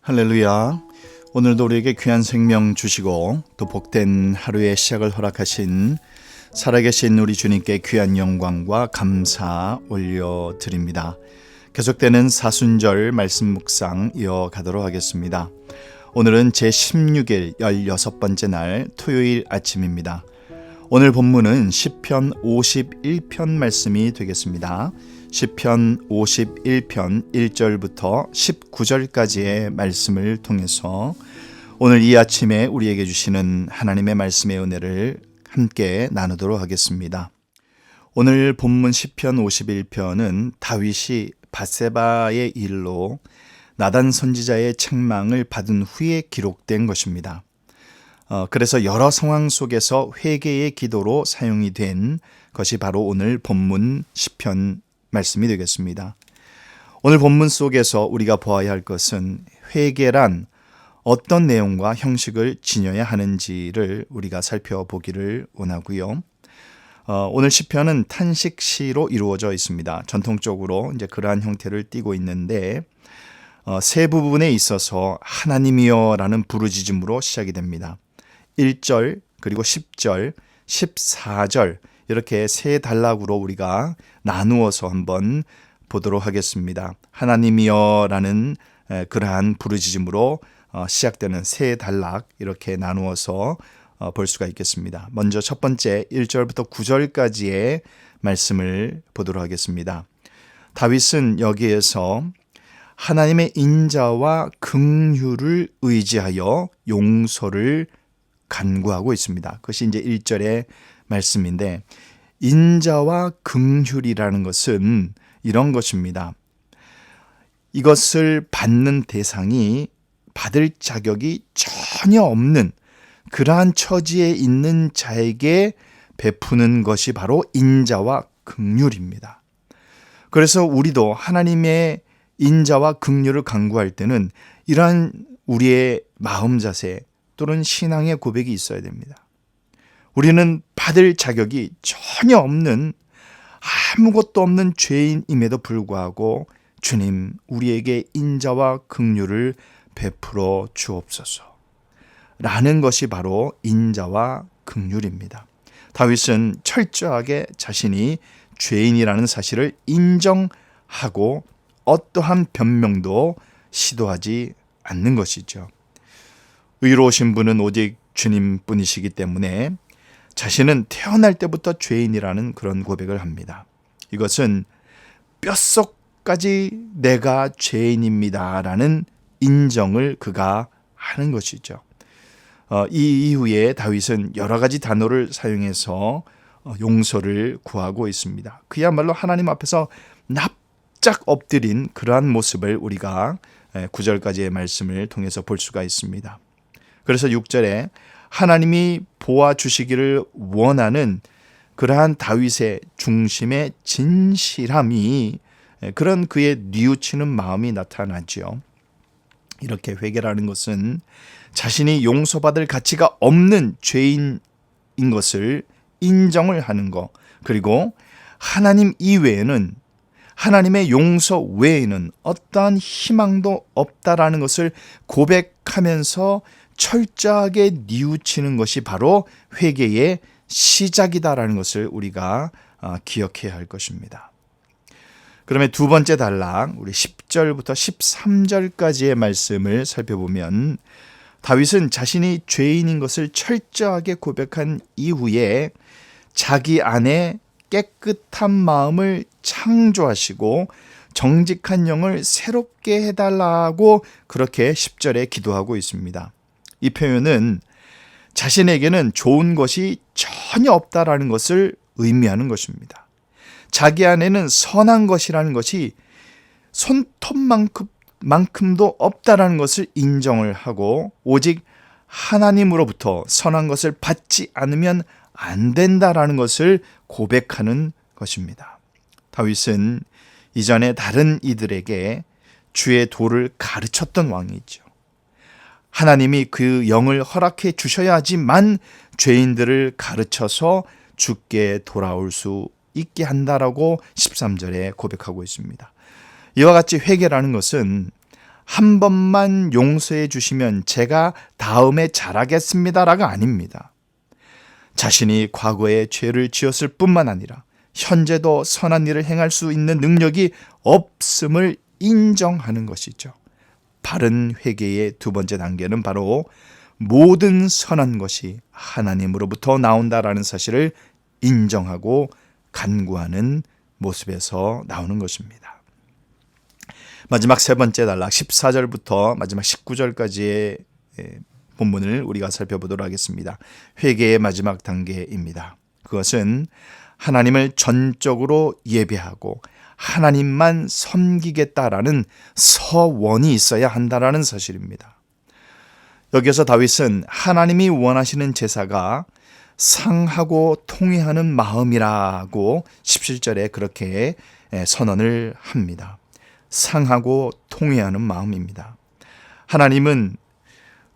할렐루야. 오늘도 우리에게 귀한 생명 주시고 또 복된 하루의 시작을 허락하신 살아계신 우리 주님께 귀한 영광과 감사 올려드립니다. 계속되는 사순절 말씀 묵상 이어가도록 하겠습니다. 오늘은 제16일 16번째 날 토요일 아침입니다. 오늘 본문은 시편 51편 말씀이 되겠습니다. 시편 51편 1절부터 19절까지의 말씀을 통해서 오늘 이 아침에 우리에게 주시는 하나님의 말씀의 은혜를 함께 나누도록 하겠습니다. 오늘 본문 시편 51편은 다윗이 밧세바의 일로 나단 선지자의 책망을 받은 후에 기록된 것입니다. 그래서 여러 상황 속에서 회개의 기도로 사용이 된 것이 바로 오늘 본문 시편 말씀이 되겠습니다. 오늘 본문 속에서 우리가 보아야 할 것은 회개란 어떤 내용과 형식을 지녀야 하는지를 우리가 살펴보기를 원하고요. 오늘 시편은 탄식시로 이루어져 있습니다. 전통적으로 이제 그러한 형태를 띠고 있는데 세 부분에 있어서 하나님이여라는 부르짖음으로 시작이 됩니다. 1절 그리고 10절, 14절 이렇게 세 단락으로 우리가 나누어서 한번 보도록 하겠습니다. 하나님이여라는 그러한 부르짖음으로 시작되는 세 단락 이렇게 나누어서 볼 수가 있겠습니다. 먼저 첫 번째 1절부터 9절까지의 말씀을 보도록 하겠습니다. 다윗은 여기에서 하나님의 인자와 긍휼을 의지하여 용서를 간구하고 있습니다. 그것이 이제 1절의 말씀인데, 인자와 긍휼이라는 것은 이런 것입니다. 이것을 받는 대상이 받을 자격이 전혀 없는 그러한 처지에 있는 자에게 베푸는 것이 바로 인자와 긍휼입니다. 그래서 우리도 하나님의 인자와 긍휼을 간구할 때는 이러한 우리의 마음 자세 또는 신앙의 고백이 있어야 됩니다. 우리는 받을 자격이 전혀 없는 아무것도 없는 죄인임에도 불구하고 주님 우리에게 인자와 긍휼을 베풀어 주옵소서 라는 것이 바로 인자와 긍휼입니다. 다윗은 철저하게 자신이 죄인이라는 사실을 인정하고 어떠한 변명도 시도하지 않는 것이죠. 의로우신 분은 오직 주님뿐이시기 때문에 자신은 태어날 때부터 죄인이라는 그런 고백을 합니다. 이것은 뼛속까지 내가 죄인입니다라는 인정을 그가 하는 것이죠. 이 이후에 다윗은 여러 가지 단어를 사용해서 용서를 구하고 있습니다. 그야말로 하나님 앞에서 납작 엎드린 그러한 모습을 우리가 9절까지의 말씀을 통해서 볼 수가 있습니다. 그래서 6절에 하나님이 보아주시기를 원하는 그러한 다윗의 중심의 진실함이 그런 그의 뉘우치는 마음이 나타나죠. 이렇게 회개라는 것은 자신이 용서받을 가치가 없는 죄인인 것을 인정을 하는 것, 그리고 하나님 이외에는 하나님의 용서 외에는 어떠한 희망도 없다라는 것을 고백하면서 철저하게 뉘우치는 것이 바로 회개의 시작이다라는 것을 우리가 기억해야 할 것입니다. 그러면 두 번째 단락 우리 10절부터 13절까지의 말씀을 살펴보면 다윗은 자신이 죄인인 것을 철저하게 고백한 이후에 자기 안에 깨끗한 마음을 창조하시고 정직한 영을 새롭게 해달라고 그렇게 10절에 기도하고 있습니다. 이 표현은 자신에게는 좋은 것이 전혀 없다라는 것을 의미하는 것입니다. 자기 안에는 선한 것이라는 것이 손톱만큼도 없다라는 것을 인정을 하고 오직 하나님으로부터 선한 것을 받지 않으면 안 된다라는 것을 고백하는 것입니다. 다윗은 이전에 다른 이들에게 주의 도를 가르쳤던 왕이죠. 하나님이 그 영을 허락해 주셔야지만 죄인들을 가르쳐서 주께 돌아올 수 있게 한다라고 13절에 고백하고 있습니다. 이와 같이 회개라는 것은 한 번만 용서해 주시면 제가 다음에 잘하겠습니다라가 아닙니다. 자신이 과거에 죄를 지었을 뿐만 아니라 현재도 선한 일을 행할 수 있는 능력이 없음을 인정하는 것이죠. 바른 회개의 두 번째 단계는 바로 모든 선한 것이 하나님으로부터 나온다라는 사실을 인정하고 간구하는 모습에서 나오는 것입니다. 마지막 세 번째 단락 14절부터 마지막 19절까지의 본문을 우리가 살펴보도록 하겠습니다. 회개의 마지막 단계입니다. 그것은 하나님을 전적으로 예배하고 하나님만 섬기겠다라는 서원이 있어야 한다라는 사실입니다. 여기서 다윗은 하나님이 원하시는 제사가 상하고 통회하는 마음이라고 17절에 그렇게 선언을 합니다. 상하고 통회하는 마음입니다. 하나님은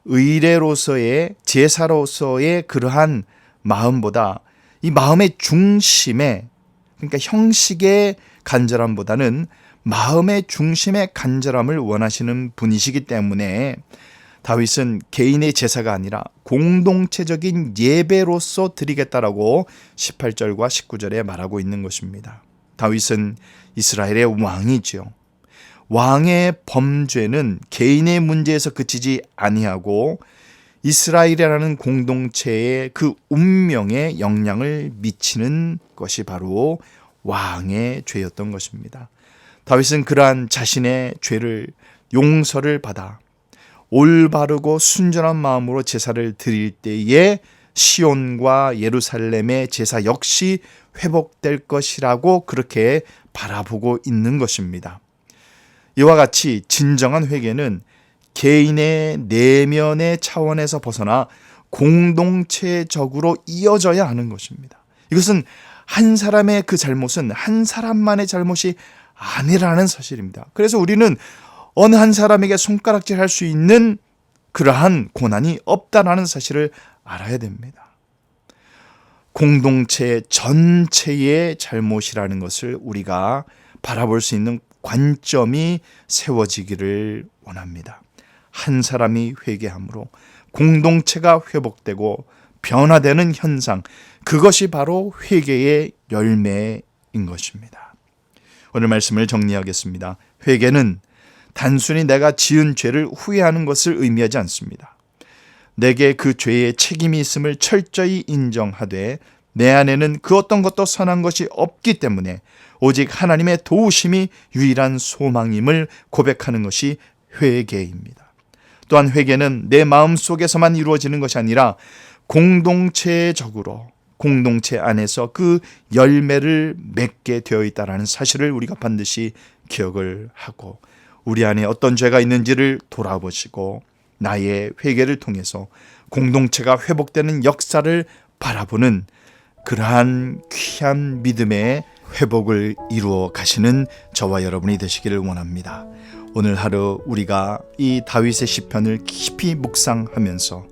의례로서의 제사로서의 그러한 마음보다 이 마음의 중심에, 그러니까 형식의 간절함보다는 마음의 중심의 간절함을 원하시는 분이시기 때문에 다윗은 개인의 제사가 아니라 공동체적인 예배로서 드리겠다라고 18절과 19절에 말하고 있는 것입니다. 다윗은 이스라엘의 왕이지요. 왕의 범죄는 개인의 문제에서 그치지 아니하고 이스라엘이라는 공동체의 그 운명에 영향을 미치는 것이 바로 왕의 죄였던 것입니다. 다윗은 그러한 자신의 죄를 용서를 받아 올바르고 순전한 마음으로 제사를 드릴 때에 시온과 예루살렘의 제사 역시 회복될 것이라고 그렇게 바라보고 있는 것입니다. 이와 같이 진정한 회개는 개인의 내면의 차원에서 벗어나 공동체적으로 이어져야 하는 것입니다. 이것은 한 사람의 그 잘못은 한 사람만의 잘못이 아니라는 사실입니다. 그래서 우리는 어느 한 사람에게 손가락질 할 수 있는 그러한 고난이 없다라는 사실을 알아야 됩니다. 공동체 전체의 잘못이라는 것을 우리가 바라볼 수 있는 관점이 세워지기를 원합니다. 한 사람이 회개함으로 공동체가 회복되고 변화되는 현상, 그것이 바로 회개의 열매인 것입니다. 오늘 말씀을 정리하겠습니다. 회개는 단순히 내가 지은 죄를 후회하는 것을 의미하지 않습니다. 내게 그 죄의 책임이 있음을 철저히 인정하되 내 안에는 그 어떤 것도 선한 것이 없기 때문에 오직 하나님의 도우심이 유일한 소망임을 고백하는 것이 회개입니다. 또한 회개는 내 마음 속에서만 이루어지는 것이 아니라 공동체적으로 공동체 안에서 그 열매를 맺게 되어 있다는 사실을 우리가 반드시 기억을 하고 우리 안에 어떤 죄가 있는지를 돌아보시고 나의 회개를 통해서 공동체가 회복되는 역사를 바라보는 그러한 귀한 믿음의 회복을 이루어 가시는 저와 여러분이 되시기를 원합니다. 오늘 하루 우리가 이 다윗의 시편을 깊이 묵상하면서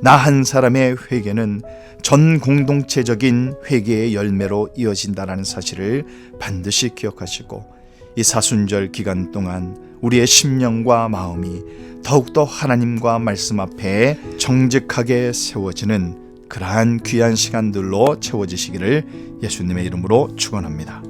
나 한 사람의 회개는 전 공동체적인 회개의 열매로 이어진다는 사실을 반드시 기억하시고 이 사순절 기간 동안 우리의 심령과 마음이 더욱더 하나님과 말씀 앞에 정직하게 세워지는 그러한 귀한 시간들로 채워지시기를 예수님의 이름으로 축원합니다.